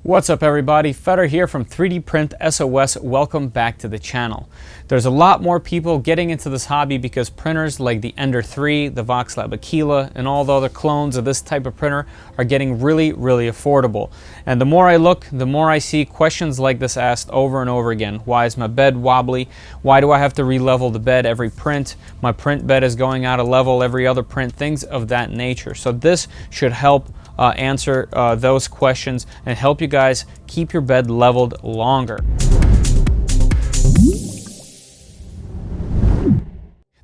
What's up everybody, Feder here from 3D Print SOS. Welcome back to the channel. There's a lot more people getting into this hobby because printers like the Ender 3, the Voxelab Aquila, and all the other clones of this type of printer are getting really affordable. And the more I look, the more I see questions like this asked over and over again. Why is my bed wobbly? Why do I have to re-level the bed every print? My print bed is going out of level every other print, things of that nature. So this should help answer those questions and help you guys keep your bed leveled longer.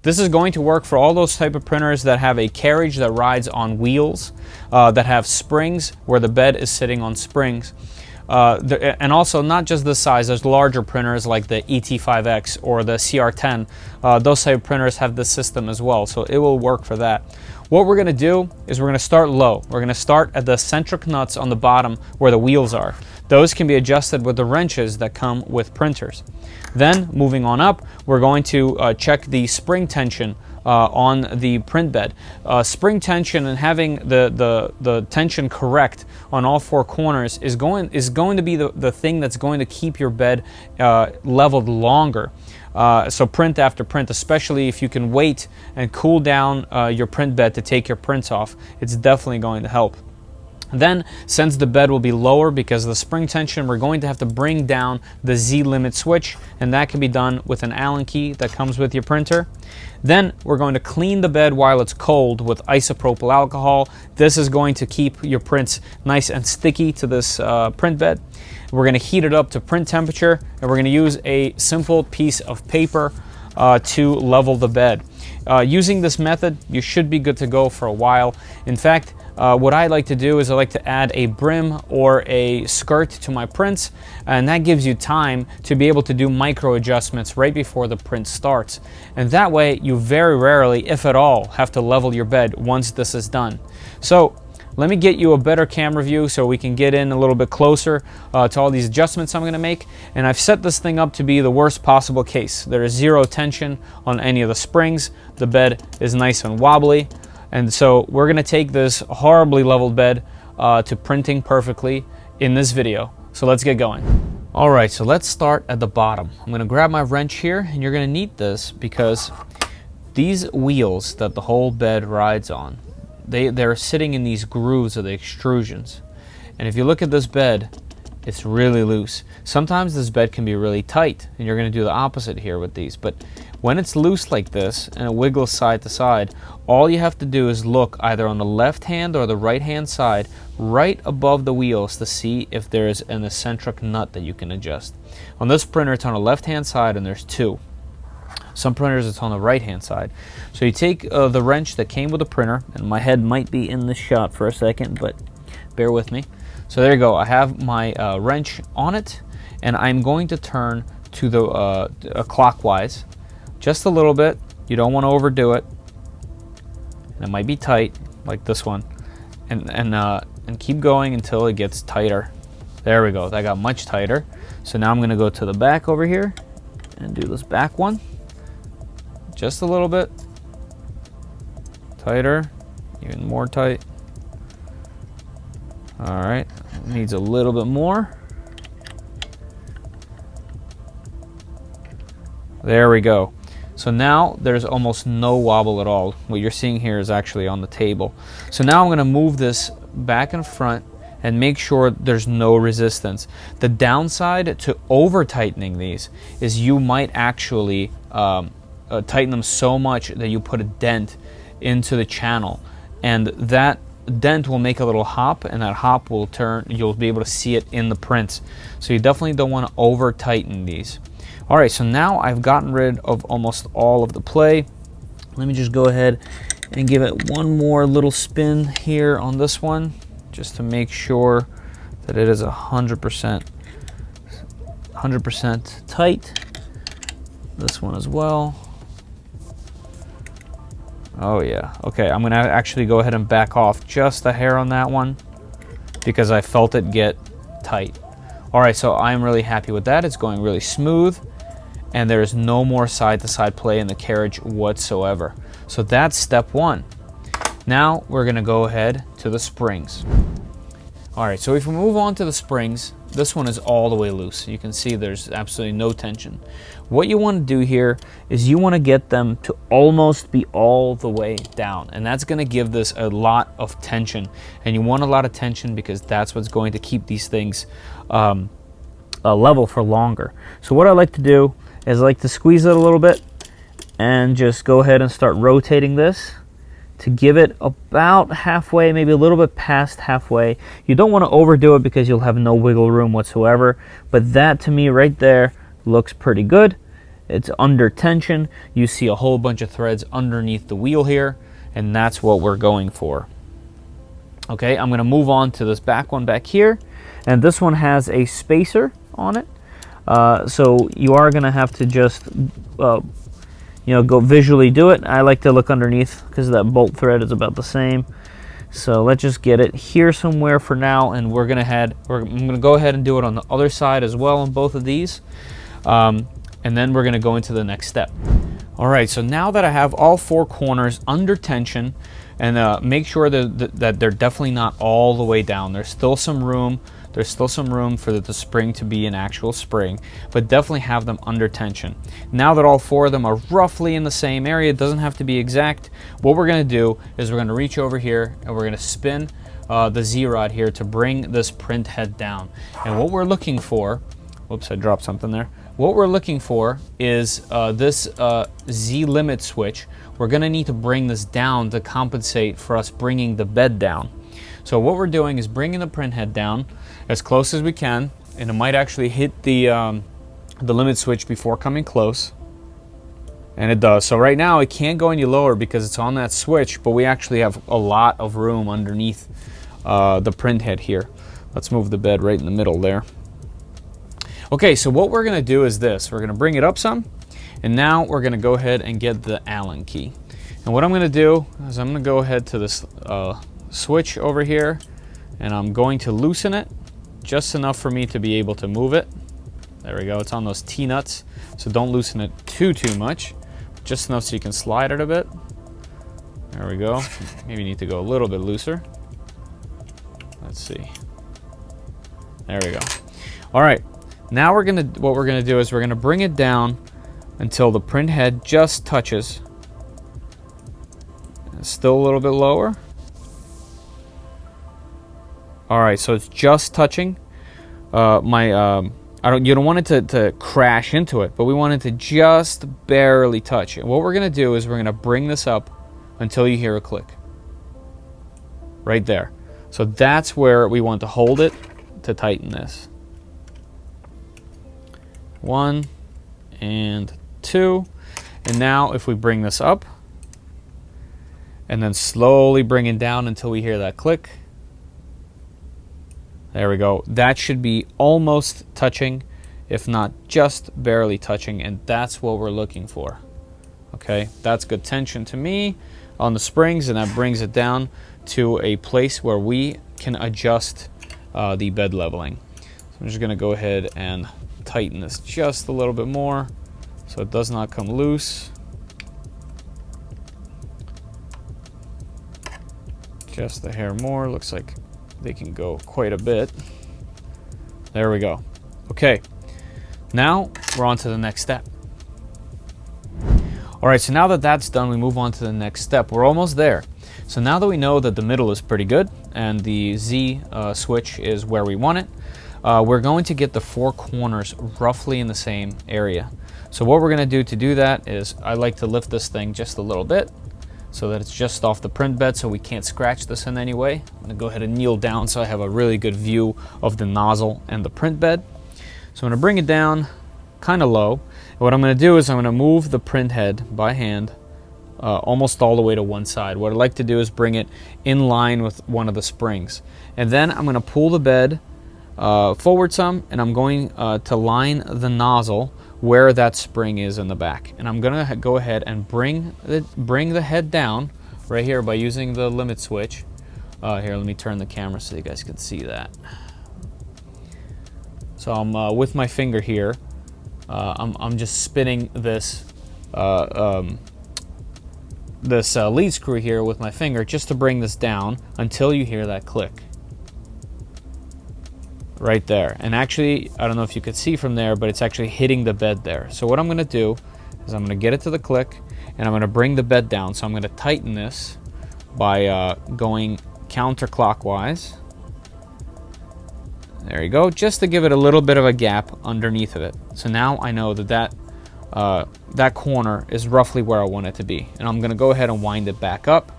This is going to work for all those type of printers that have a carriage that rides on wheels, that have springs where the bed is sitting on springs. And also not just this size, there's larger printers like the ET5X or the CR10. Those type of printers have this system as well, so it will work for that. What we're going to do is we're going to start low. We're going to start at the eccentric nuts on the bottom where the wheels are. Those can be adjusted with the wrenches that come with printers. Then moving on up, we're going to check the spring tension on the print bed. Spring tension and having the tension correct on all four corners is going to be the thing that's going to keep your bed leveled longer. So print after print, especially if you can wait and cool down your print bed to take your prints off, it's definitely going to help. Then, since the bed will be lower because of the spring tension, we're going to have to bring down the Z limit switch, and that can be done with an Allen key that comes with your printer. Then we're going to clean the bed while it's cold with isopropyl alcohol. This is going to keep your prints nice and sticky to this print bed. We're going to heat it up to print temperature, and we're going to use a simple piece of paper to level the bed. Using this method, you should be good to go for a while. In fact, what I like to do is I like to add a brim or a skirt to my prints, and that gives you time to be able to do micro adjustments right before the print starts. And that way you very rarely, if at all, have to level your bed once this is done. So let me get you a better camera view so we can get in a little bit closer to all these adjustments I'm going to make. And I've set this thing up to be the worst possible case. There is zero tension on any of the springs. The bed is nice and wobbly. And so we're going to take this horribly leveled bed to printing perfectly in this video. So let's get going. All right, so let's start at the bottom. I'm going to grab my wrench here, and you're going to need this because these wheels that the whole bed rides on, they're sitting in these grooves of the extrusions. And if you look at this bed, it's really loose. Sometimes this bed can be really tight, and you're going to do the opposite here with these. But when it's loose like this and it wiggles side to side, all you have to do is look either on the left hand or the right hand side right above the wheels to see if there's an eccentric nut that you can adjust. On this printer, it's on the left hand side, and there's two. Some printers, it's on the right hand side. So you take the wrench that came with the printer, and my head might be in this shot for a second, but bear with me. So there you go. I have my wrench on it, and I'm going to turn to the clockwise just a little bit. You don't want to overdo it. And it might be tight, like this one, and keep going until it gets tighter. There we go. That got much tighter. So now I'm going to go to the back over here and do this back one. Just a little bit tighter, even more tight. All right, needs a little bit more. There we go. So now there's almost no wobble at all. What you're seeing here is actually on the table. So now I'm going to move this back and front and make sure there's no resistance. The downside to over tightening these is you might actually tighten them so much that you put a dent into the channel, and that dent will make a little hop, and that hop will turn, you'll be able to see it in the prints. So you definitely don't want to over tighten these. All right, so now I've gotten rid of almost all of the play. Let me just go ahead and give it one more little spin here on this one, just to make sure that it is 100% tight. This one as well. Oh yeah, okay, I'm gonna actually go ahead and back off just a hair on that one because I felt it get tight. All right, so I'm really happy with that. It's going really smooth, and there's no more side-to-side play in the carriage whatsoever. So that's step one. Now we're gonna go ahead to the springs. All right, so if we move on to the springs, this one is all the way loose. You can see there's absolutely no tension. What you want to do here is you want to get them to almost be all the way down, and that's going to give this a lot of tension. And you want a lot of tension because that's what's going to keep these things level for longer. So what I like to do is I like to squeeze it a little bit and just go ahead and start rotating this to give it about halfway, maybe a little bit past halfway. You don't want to overdo it because you'll have no wiggle room whatsoever, but that to me right there looks pretty good. It's under tension. You see a whole bunch of threads underneath the wheel here, and that's what we're going for. Okay, I'm going to move on to this back one back here, and this one has a spacer on it. So you are going to have to just go visually do it. I like to look underneath because that bolt thread is about the same. So let's just get it here somewhere for now, and I'm gonna go ahead and do it on the other side as well on both of these, and then we're gonna go into the next step. All right, so now that I have all four corners under tension, and make sure that they're definitely not all the way down. There's still some room. There's still some room for the spring to be an actual spring, but definitely have them under tension. Now that all four of them are roughly in the same area, it doesn't have to be exact. What we're going to do is we're going to reach over here and we're going to spin the Z-rod here to bring this print head down. And what we're looking for, whoops, I dropped something there. What we're looking for is this Z limit switch. We're going to need to bring this down to compensate for us bringing the bed down. So what we're doing is bringing the print head down as close as we can, and it might actually hit the limit switch before coming close, and it does. So right now it can't go any lower because it's on that switch, but we actually have a lot of room underneath the print head here. Let's move the bed right in the middle there. Okay, so what we're going to do is this. We're going to bring it up some, and now we're going to go ahead and get the Allen key. And what I'm going to do is I'm going to go ahead to this switch over here, and I'm going to loosen it just enough for me to be able to move it. There we go. It's on those T-nuts, so don't loosen it too much, just enough so you can slide it a bit. There we go. Maybe you need to go a little bit looser. Let's see. There we go. All right. Now what we're gonna do is we're gonna bring it down until the print head just touches. It's still a little bit lower. All right, so it's just touching. You don't want it to crash into it, but we want it to just barely touch. And what we're gonna do is we're gonna bring this up until you hear a click. Right there. So that's where we want to hold it to tighten this. 1 and 2. And now if we bring this up and then slowly bring it down until we hear that click. There we go. That should be almost touching, if not just barely touching, and that's what we're looking for. Okay, that's good tension to me on the springs, and that brings it down to a place where we can adjust the bed leveling. So I'm just going to go ahead and tighten this just a little bit more so it does not come loose. Just a hair more. Looks like they can go quite a bit. There we go. Okay, now we're on to the next step. All right, so now that that's done, we move on to the next step. We're almost there. So now that we know that the middle is pretty good and the Z switch is where we want it, we're going to get the four corners roughly in the same area. So what we're going to do that is I like to lift this thing just a little bit so that it's just off the print bed so we can't scratch this in any way. I'm going to go ahead and kneel down so I have a really good view of the nozzle and the print bed. So I'm going to bring it down kind of low. And what I'm going to do is I'm going to move the print head by hand almost all the way to one side. What I like to do is bring it in line with one of the springs. And then I'm going to pull the bed forward some, and I'm going to line the nozzle where that spring is in the back. And I'm going to go ahead and bring the head down right here by using the limit switch. Here, let me turn the camera so you guys can see that. So I'm with my finger here. I'm just spinning this lead screw here with my finger just to bring this down until you hear that click. right there. And actually, I don't know if you could see from there, but it's actually hitting the bed there. So what I'm going to do is I'm going to get it to the click, and I'm going to bring the bed down. So I'm going to tighten this by going counterclockwise. There you go, just to give it a little bit of a gap underneath of it. So now I know that that corner is roughly where I want it to be. And I'm going to go ahead and wind it back up.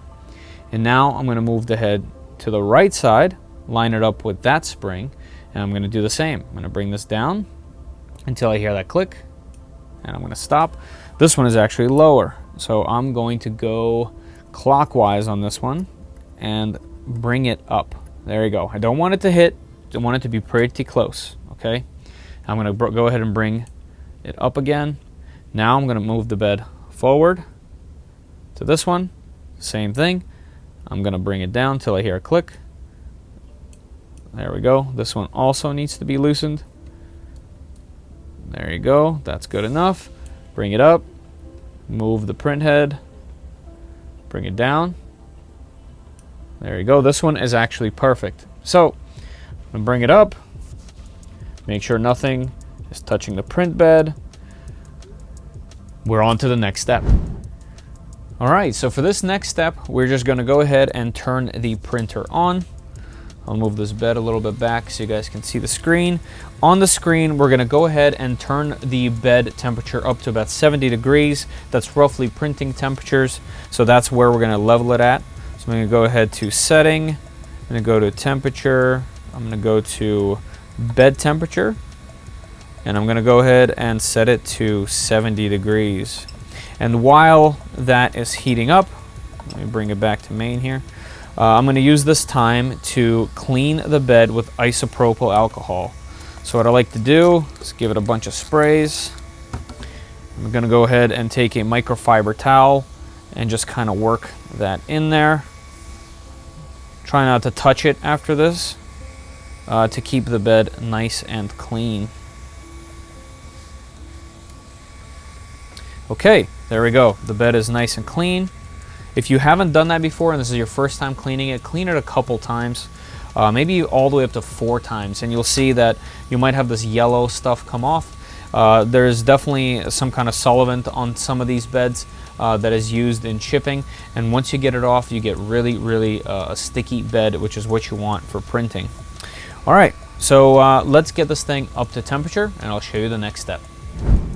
And now I'm going to move the head to the right side, line it up with that spring, and I'm going to do the same. I'm going to bring this down until I hear that click, and I'm going to stop. This one is actually lower, so I'm going to go clockwise on this one and bring it up. There you go. I don't want it to hit. I want it to be pretty close, okay? I'm going to go ahead and bring it up again. Now I'm going to move the bed forward to this one. Same thing. I'm going to bring it down till I hear a click. There we go. This one also needs to be loosened. There you go. That's good enough. Bring it up. Move the print head. Bring it down. There you go. This one is actually perfect. So I'm going to bring it up. Make sure nothing is touching the print bed. We're on to the next step. All right, so for this next step, we're just going to go ahead and turn the printer on. I'll move this bed a little bit back so you guys can see the screen. On the screen, we're going to go ahead and turn the bed temperature up to about 70 degrees. That's roughly printing temperatures, so that's where we're going to level it at. So I'm going to go ahead to setting. I'm going to go to temperature. I'm going to go to bed temperature, and I'm going to go ahead and set it to 70 degrees. And while that is heating up, let me bring it back to main here. I'm going to use this time to clean the bed with isopropyl alcohol. So what I like to do is give it a bunch of sprays. I'm going to go ahead and take a microfiber towel and just kind of work that in there. Try not to touch it after this to keep the bed nice and clean. Okay, there we go. The bed is nice and clean. If you haven't done that before and this is your first time cleaning it, clean it a couple times, maybe all the way up to 4 times, and you'll see that you might have this yellow stuff come off. There's definitely some kind of solvent on some of these beds that is used in shipping, and once you get it off, you get really a sticky bed, which is what you want for printing. All right, so let's get this thing up to temperature, and I'll show you the next step.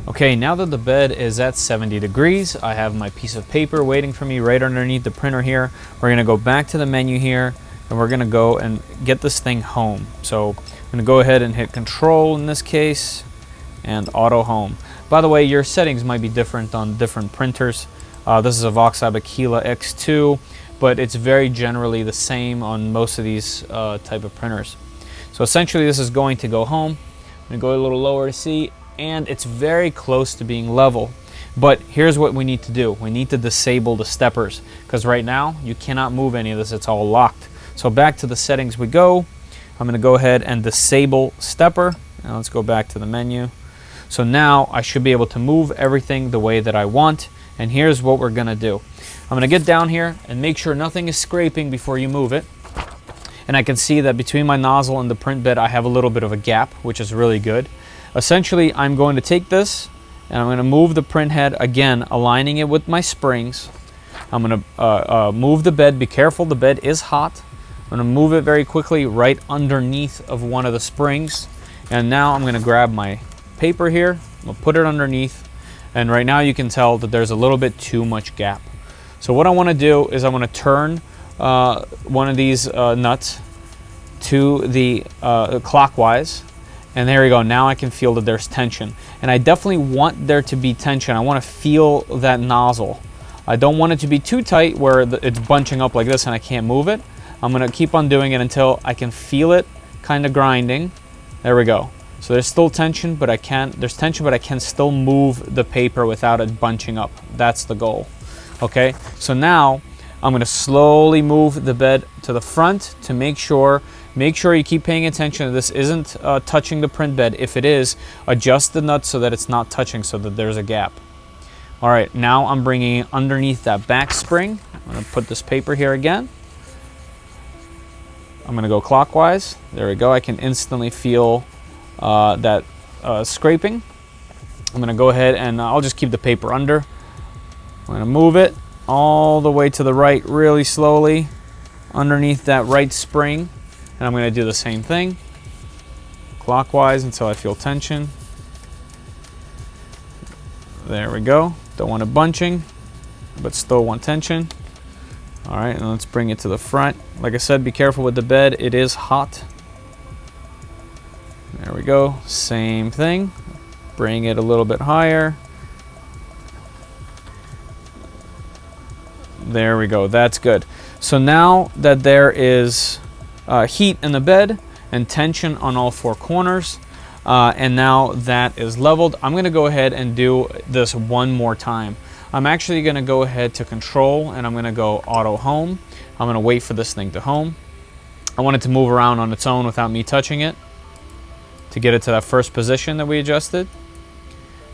Okay, now that the bed is at 70 degrees, I have my piece of paper waiting for me right underneath the printer here. We're going to go back to the menu here, and we're going to go and get this thing home. So I'm going to go ahead and hit Control in this case, and Auto Home. By the way, your settings might be different on different printers. This is a Voxelab Aquila X2, but it's very generally the same on most of these type of printers. So essentially this is going to go home. I'm going to go a little lower to see, and it's very close to being level. But here's what we need to do. We need to disable the steppers, because right now you cannot move any of this. It's all locked. So back to the settings we go. I'm going to go ahead and disable stepper. Now let's go back to the menu. So now I should be able to move everything the way that I want. And here's what we're going to do. I'm going to get down here and make sure nothing is scraping before you move it. And I can see that between my nozzle and the print bed I have a little bit of a gap, which is really good. Essentially, I'm going to take this and I'm going to move the print head again, aligning it with my springs. I'm going to move the bed. Be careful, the bed is hot. I'm going to move it very quickly right underneath of one of the springs. And now I'm going to grab my paper here. I'm going to put it underneath. And right now you can tell that there's a little bit too much gap. So what I want to do is I want to turn one of these nuts to the clockwise. And there you go. Now I can feel that there's tension. And I definitely want there to be tension. I want to feel that nozzle. I don't want it to be too tight where it's bunching up like this and I can't move it. I'm going to keep on doing it until I can feel it kind of grinding. There we go. So there's still tension, but there's tension, but I can still move the paper without it bunching up. That's the goal. Okay, so now I'm going to slowly move the bed to the front to make sure you keep paying attention that this isn't touching the print bed. If it is, adjust the nut so that it's not touching, so that there's a gap. All right, now I'm bringing it underneath that back spring. I'm going to put this paper here again. I'm I'm going to go clockwise. There we go. I can instantly feel that scraping. I'm going to go ahead and I'll just keep the paper under. I'm going to move it all the way to the right really slowly underneath that right spring. And I'm going to do the same thing clockwise until I feel tension. There we go. Don't want it bunching, but still want tension. All right, and let's bring it to the front. Like I said, be careful with the bed. It is hot. There we go. Same thing. Bring it a little bit higher. There we go. That's good. So now that there is heat in the bed and tension on all four corners, and now that is leveled, I'm going to go ahead and do this one more time. I'm actually going to go ahead to control and I'm going to go auto home. I'm going to wait for this thing to home. I want it to move around on its own without me touching it to get it to that first position that we adjusted.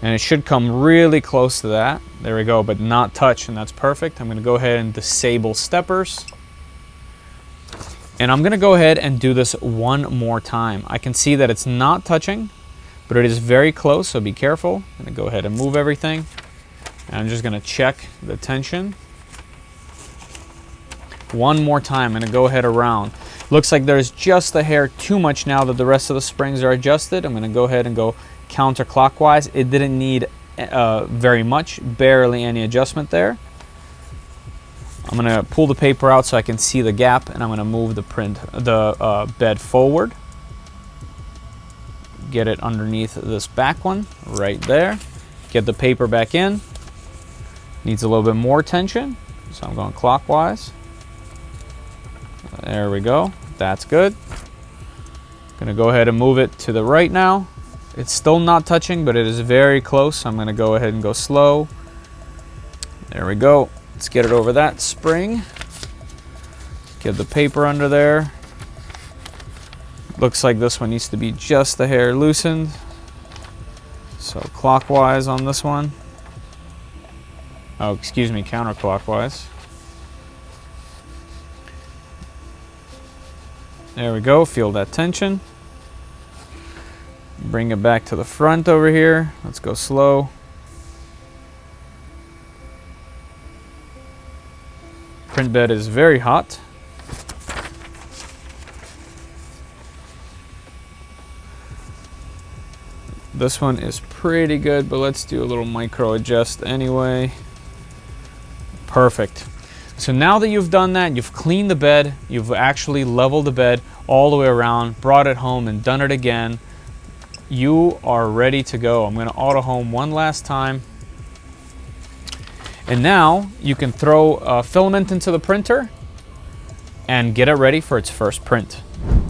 And it should come really close to that. There we go, but not touch, and that's perfect. I'm going to go ahead and disable steppers. And I'm going to go ahead and do this one more time. I can see that it's not touching, but it is very close, so be careful. I'm going to go ahead and move everything. And I'm just going to check the tension. One more time. I'm going to go ahead around. Looks like there's just a hair too much now that the rest of the springs are adjusted. I'm going to go ahead and go counterclockwise. It didn't need very much, barely any adjustment there. I'm going to pull the paper out so I can see the gap, and I'm going to move the bed forward. Get it underneath this back one right there. Get the paper back in. Needs a little bit more tension, so I'm going clockwise. There we go. That's good. Going to go ahead and move it to the right now. It's still not touching, but it is very close. I'm going to go ahead and go slow. There we go. Let's get it over that spring. Get the paper under there. Looks like this one needs to be just a hair loosened. So clockwise on this one. Oh, excuse me, counterclockwise. There we go. Feel that tension. Bring it back to the front over here. Let's go slow. Print bed is very hot. This one is pretty good, but let's do a little micro adjust anyway. Perfect. So now that you've done that, you've cleaned the bed, you've actually leveled the bed all the way around, brought it home and done it again, you are ready to go. I'm going to auto home one last time. And now you can throw a filament into the printer and get it ready for its first print.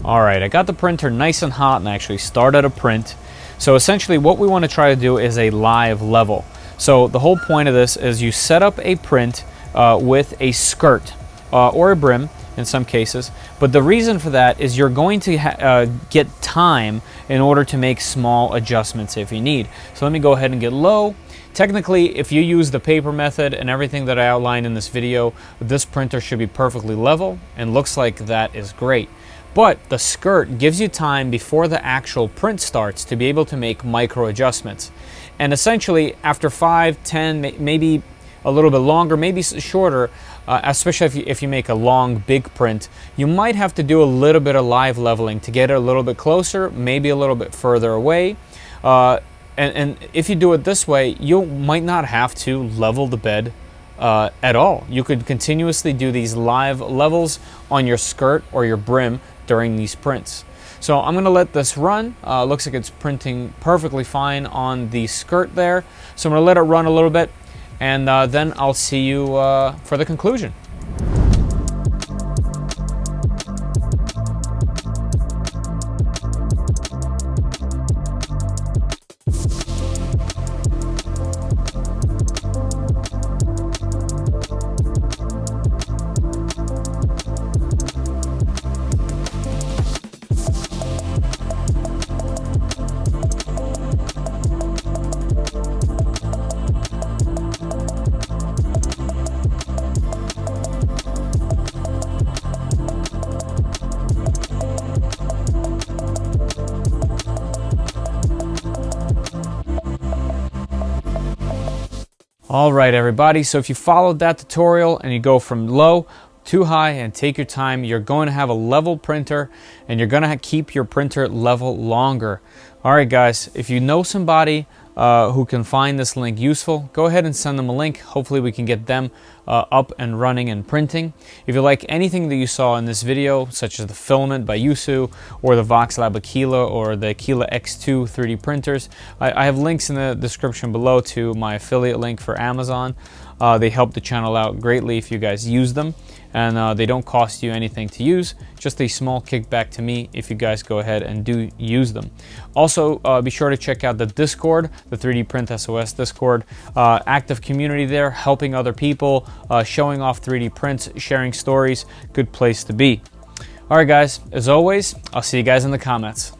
All right, I got the printer nice and hot and actually started a print. So essentially what we want to try to do is a live level. So the whole point of this is you set up a print with a skirt or a brim in some cases. But the reason for that is you're going to get time in order to make small adjustments if you need. So let me go ahead and get low. Technically, if you use the paper method and everything that I outlined in this video, this printer should be perfectly level and looks like that is great. But the skirt gives you time before the actual print starts to be able to make micro adjustments. And essentially, after 5, 10, maybe a little bit longer, maybe shorter, especially if you make a long, big print, you might have to do a little bit of live leveling to get it a little bit closer, maybe a little bit further away. And if you do it this way, you might not have to level the bed at all. You could continuously do these live levels on your skirt or your brim during these prints. So I'm going to let this run. Looks like it's printing perfectly fine on the skirt there. So I'm going to let it run a little bit, and then I'll see you for the conclusion. All right, everybody, so if you followed that tutorial and you go from low to high and take your time, you're going to have a level printer and you're going to keep your printer level longer. All right, guys, if you know somebody who can find this link useful, go ahead and send them a link. Hopefully we can get them up and running and printing. If you like anything that you saw in this video, such as the filament by Yusu or the Voxelab Aquila or the Aquila X2 3D printers, I have links in the description below to my affiliate link for Amazon. They help the channel out greatly if you guys use them, and they don't cost you anything to use, just a small kickback to me if you guys go ahead and do use them. Also, be sure to check out the Discord, the 3D Print SOS Discord. Active community there, helping other people, showing off 3D prints, sharing stories. Good place to be. All right, guys, as always, I'll see you guys in the comments.